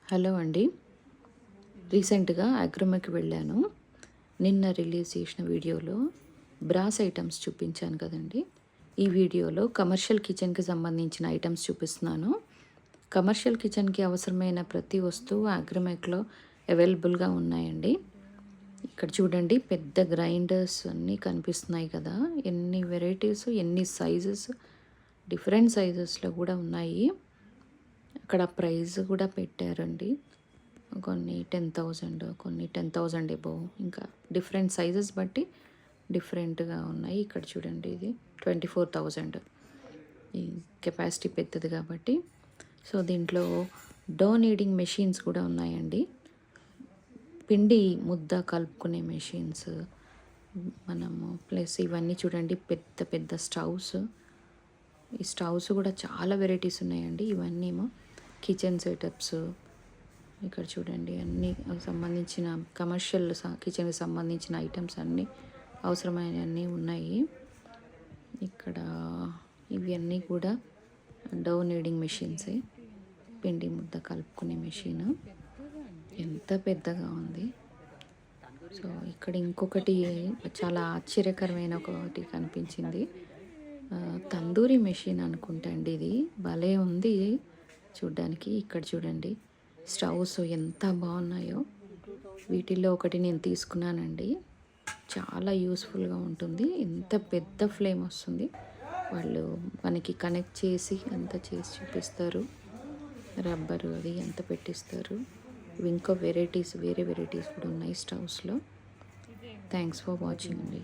Hello అండి. రీసెంట్గా అగ్రోమెకి వెళ్ళాను. నిన్న రిలీజ్ చేసిన వీడియోలో బ్రాస్ ఐటమ్స్ చూపించాను కదండి. ఈ వీడియోలో కమర్షియల్ కిచెన్కి సంబంధించిన ఐటమ్స్ చూపిస్తున్నాను. కమర్షియల్ కిచెన్కి అవసరమైన ప్రతి వస్తువు అగ్రోమెక్లో అవైలబుల్గా ఉన్నాయండి. ఇక్కడ చూడండి, పెద్ద గ్రైండర్స్ అన్నీ కనిపిస్తున్నాయి కదా. ఎన్ని వెరైటీస్, ఎన్ని సైజెస్, డిఫరెంట్ సైజెస్లో కూడా ఉన్నాయి. అక్కడ ప్రైస్ కూడా పెట్టారండి. కొన్ని 10,000, కొన్ని 10,000 ఎబోవ్, ఇంకా డిఫరెంట్ సైజెస్ బట్టి డిఫరెంట్గా ఉన్నాయి. ఇక్కడ చూడండి, ఇది 24,000. ఈ కెపాసిటీ పెద్దది కాబట్టి. సో దీంట్లో డో నీడింగ్ మెషిన్స్ కూడా ఉన్నాయండి. పిండి ముద్ద కలుపుకునే మెషిన్స్ మనము, ప్లస్ ఇవన్నీ చూడండి, పెద్ద పెద్ద స్టవ్స్. ఈ స్టవ్స్ కూడా చాలా వెరైటీస్ ఉన్నాయండి. ఇవన్నీమో కిచెన్ సెటప్స్. ఇక్కడ చూడండి, అన్నీ సంబంధించిన కమర్షియల్ కిచెన్కి సంబంధించిన ఐటమ్స్ అన్నీ అవసరమైనవన్నీ ఉన్నాయి. ఇక్కడ ఇవి అన్నీ కూడా డో నీడింగ్ మెషిన్సే. పిండి ముద్ద కలుపుకునే మెషిన్ ఎంత పెద్దగా ఉంది. సో ఇక్కడ ఇంకొకటి చాలా ఆశ్చర్యకరమైన ఒకటి కనిపించింది. తందూరి మెషిన్ అనుకుంటా అండి. ఇది భలే ఉంది చూడ్డానికి. ఇక్కడ చూడండి, స్టవ్స్ ఎంత బాగున్నాయో. వీటిల్లో ఒకటి నేను తీసుకున్నానండి. చాలా యూస్ఫుల్గా ఉంటుంది. ఎంత పెద్ద ఫ్లేమ్ వస్తుంది. వాళ్ళు మనకి కనెక్ట్ చేసి అంతా చేసి చూపిస్తారు. రబ్బరు అది ఎంత పెట్టిస్తారు. ఇంకా వెరైటీస్, వేరే వెరైటీస్ కూడా ఉన్నాయి స్టవ్స్లో. థ్యాంక్స్ ఫర్ వాచింగ్ అండి.